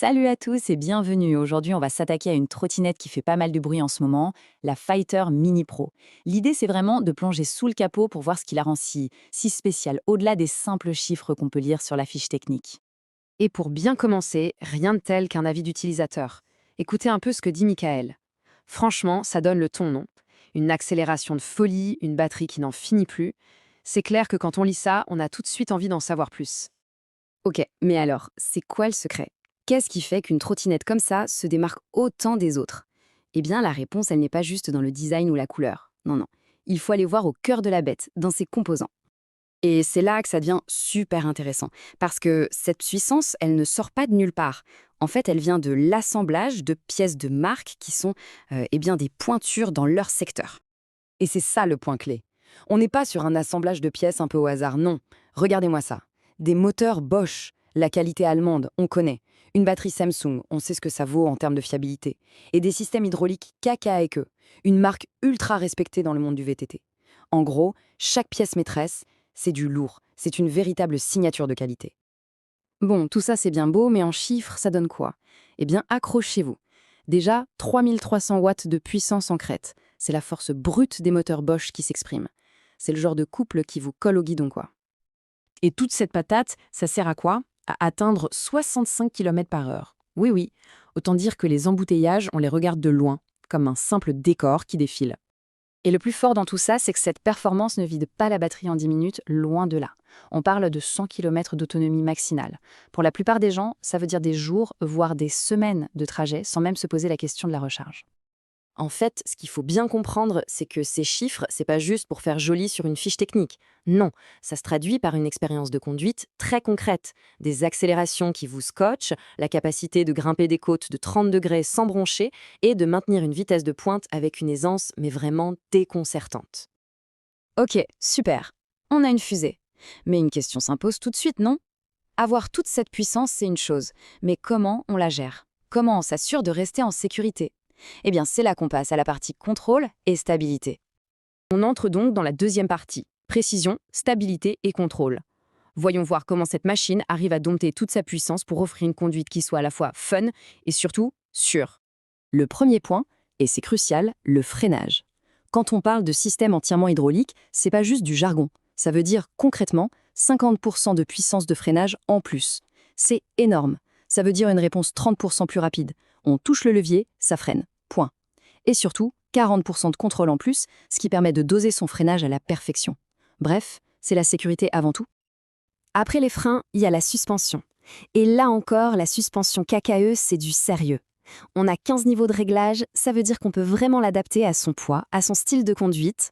Salut à tous et bienvenue. Aujourd'hui, on va s'attaquer à une trottinette qui fait pas mal de bruit en ce moment, la Fighter Mini Pro. L'idée, c'est vraiment de plonger sous le capot pour voir ce qui la rend si spéciale, au-delà des simples chiffres qu'on peut lire sur la fiche technique. Et pour bien commencer, rien de tel qu'un avis d'utilisateur. Écoutez un peu ce que dit Michael. Franchement, ça donne le ton, non? Une accélération de folie, une batterie qui n'en finit plus. C'est clair que quand on lit ça, on a tout de suite envie d'en savoir plus. Ok, mais alors, c'est quoi le secret? Qu'est-ce qui fait qu'une trottinette comme ça se démarque autant des autres? Eh bien, la réponse, elle n'est pas juste dans le design ou la couleur. Non, non. Il faut aller voir au cœur de la bête, dans ses composants. Et c'est là que ça devient super intéressant, parce que cette puissance, elle ne sort pas de nulle part. En fait, elle vient de l'assemblage de pièces de marque qui sont eh bien, des pointures dans leur secteur. Et c'est ça le point clé. On n'est pas sur un assemblage de pièces un peu au hasard, non. Regardez-moi ça. Des moteurs Bosch, la qualité allemande, on connaît. Une batterie Samsung, on sait ce que ça vaut en termes de fiabilité. Et des systèmes hydrauliques KKE, une marque ultra respectée dans le monde du VTT. En gros, chaque pièce maîtresse, c'est du lourd. C'est une véritable signature de qualité. Bon, tout ça c'est bien beau, mais en chiffres, ça donne quoi? Eh bien, accrochez-vous. Déjà, 3300 watts de puissance en crête. C'est la force brute des moteurs Bosch qui s'exprime. C'est le genre de couple qui vous colle au guidon, quoi. Et toute cette patate, ça sert à quoi? À atteindre 65 km/h. Oui, oui. Autant dire que les embouteillages, on les regarde de loin, comme un simple décor qui défile. Et le plus fort dans tout ça, c'est que cette performance ne vide pas la batterie en 10 minutes, loin de là. On parle de 100 km d'autonomie maximale. Pour la plupart des gens, ça veut dire des jours, voire des semaines de trajet, sans même se poser la question de la recharge. En fait, ce qu'il faut bien comprendre, c'est que ces chiffres, c'est pas juste pour faire joli sur une fiche technique. Non, ça se traduit par une expérience de conduite très concrète. Des accélérations qui vous scotchent, la capacité de grimper des côtes de 30 degrés sans broncher et de maintenir une vitesse de pointe avec une aisance mais vraiment déconcertante. Ok, super. On a une fusée. Mais une question s'impose tout de suite, non? Avoir toute cette puissance, c'est une chose. Mais comment on la gère? Comment on s'assure de rester en sécurité? Eh bien, c'est là qu'on passe à la partie contrôle et stabilité. On entre donc dans la deuxième partie, précision, stabilité et contrôle. Voyons voir comment cette machine arrive à dompter toute sa puissance pour offrir une conduite qui soit à la fois fun et surtout sûre. Le premier point, et c'est crucial, le freinage. Quand on parle de système entièrement hydraulique, c'est pas juste du jargon. Ça veut dire concrètement 50% de puissance de freinage en plus. C'est énorme. Ça veut dire une réponse 30% plus rapide. On touche le levier, ça freine. Point. Et surtout, 40% de contrôle en plus, ce qui permet de doser son freinage à la perfection. Bref, c'est la sécurité avant tout. Après les freins, il y a la suspension. Et là encore, la suspension KKE, c'est du sérieux. On a 15 niveaux de réglage, ça veut dire qu'on peut vraiment l'adapter à son poids, à son style de conduite.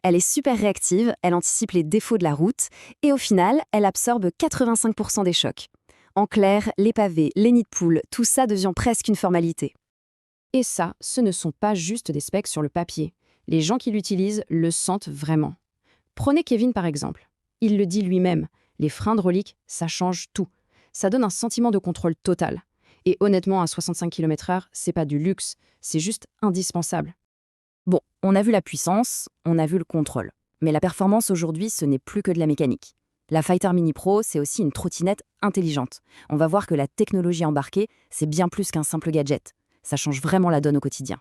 Elle est super réactive, elle anticipe les défauts de la route, et au final, elle absorbe 85% des chocs. En clair, les pavés, les nids de poules, tout ça devient presque une formalité. Et ça, ce ne sont pas juste des specs sur le papier. Les gens qui l'utilisent le sentent vraiment. Prenez Kevin par exemple. Il le dit lui-même, les freins hydrauliques, ça change tout. Ça donne un sentiment de contrôle total. Et honnêtement, à 65 km/h, c'est pas du luxe, c'est juste indispensable. Bon, on a vu la puissance, on a vu le contrôle. Mais la performance aujourd'hui, ce n'est plus que de la mécanique. La Fighter Mini Pro, c'est aussi une trottinette intelligente. On va voir que la technologie embarquée, c'est bien plus qu'un simple gadget. Ça change vraiment la donne au quotidien.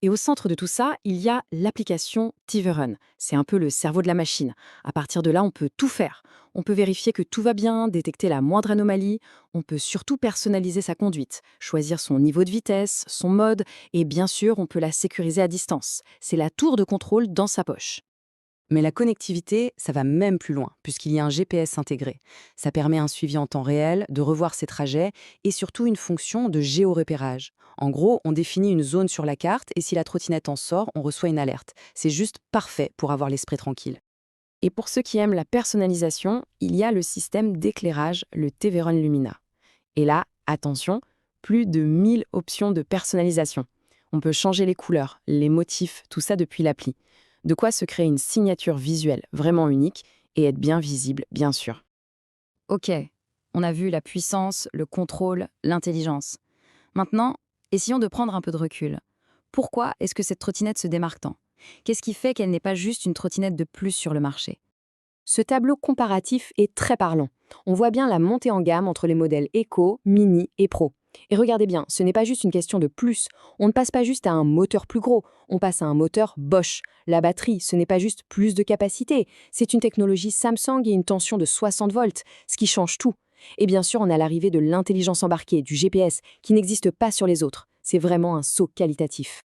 Et au centre de tout ça, il y a l'application TVRun. C'est un peu le cerveau de la machine. À partir de là, on peut tout faire. On peut vérifier que tout va bien, détecter la moindre anomalie. On peut surtout personnaliser sa conduite, choisir son niveau de vitesse, son mode, et bien sûr, on peut la sécuriser à distance. C'est la tour de contrôle dans sa poche. Mais la connectivité, ça va même plus loin, puisqu'il y a un GPS intégré. Ça permet un suivi en temps réel, de revoir ses trajets, et surtout une fonction de géorepérage. En gros, on définit une zone sur la carte, et si la trottinette en sort, on reçoit une alerte. C'est juste parfait pour avoir l'esprit tranquille. Et pour ceux qui aiment la personnalisation, il y a le système d'éclairage, le TVRun Lumina. Et là, attention, plus de 1000 options de personnalisation. On peut changer les couleurs, les motifs, tout ça depuis l'appli. De quoi se créer une signature visuelle vraiment unique et être bien visible, bien sûr. Ok, on a vu la puissance, le contrôle, l'intelligence. Maintenant, essayons de prendre un peu de recul. Pourquoi est-ce que cette trottinette se démarque tant? Qu'est-ce qui fait qu'elle n'est pas juste une trottinette de plus sur le marché? Ce tableau comparatif est très parlant. On voit bien la montée en gamme entre les modèles Eco, Mini et Pro. Et regardez bien, ce n'est pas juste une question de plus. On ne passe pas juste à un moteur plus gros, on passe à un moteur Bosch. La batterie, ce n'est pas juste plus de capacité, c'est une technologie Samsung et une tension de 60 volts, ce qui change tout. Et bien sûr, on a l'arrivée de l'intelligence embarquée, du GPS, qui n'existe pas sur les autres. C'est vraiment un saut qualitatif.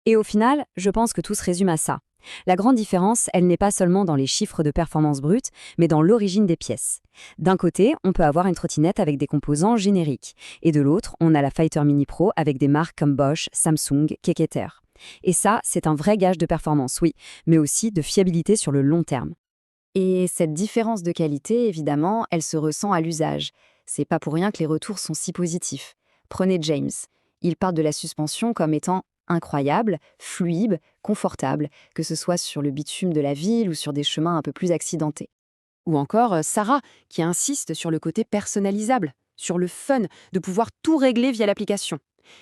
Et au final, je pense que tout se résume à ça. La grande différence, elle n'est pas seulement dans les chiffres de performance brute, mais dans l'origine des pièces. D'un côté, on peut avoir une trottinette avec des composants génériques, et de l'autre, on a la Fighter Mini Pro avec des marques comme Bosch, Samsung, Keketer. Et ça, c'est un vrai gage de performance, oui, mais aussi de fiabilité sur le long terme. Et cette différence de qualité, évidemment, elle se ressent à l'usage. C'est pas pour rien que les retours sont si positifs. Prenez James. Il parle de la suspension comme étant incroyable, fluide, confortable, que ce soit sur le bitume de la ville ou sur des chemins un peu plus accidentés. Ou encore Sarah, qui insiste sur le côté personnalisable, sur le fun, de pouvoir tout régler via l'application.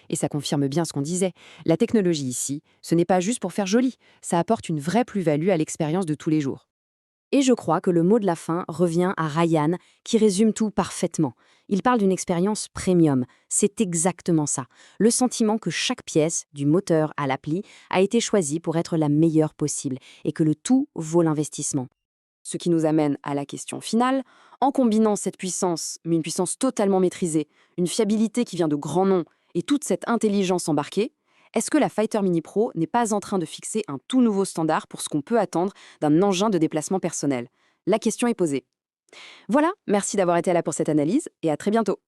Et ça confirme bien ce qu'on disait. La technologie ici, ce n'est pas juste pour faire joli, ça apporte une vraie plus-value à l'expérience de tous les jours. Et je crois que le mot de la fin revient à Ryan, qui résume tout parfaitement. Il parle d'une expérience premium. C'est exactement ça. Le sentiment que chaque pièce, du moteur à l'appli, a été choisie pour être la meilleure possible et que le tout vaut l'investissement. Ce qui nous amène à la question finale. En combinant cette puissance, mais une puissance totalement maîtrisée, une fiabilité qui vient de grands noms et toute cette intelligence embarquée, est-ce que la Fighter Mini Pro n'est pas en train de fixer un tout nouveau standard pour ce qu'on peut attendre d'un engin de déplacement personnel? La question est posée. Voilà, merci d'avoir été là pour cette analyse et à très bientôt.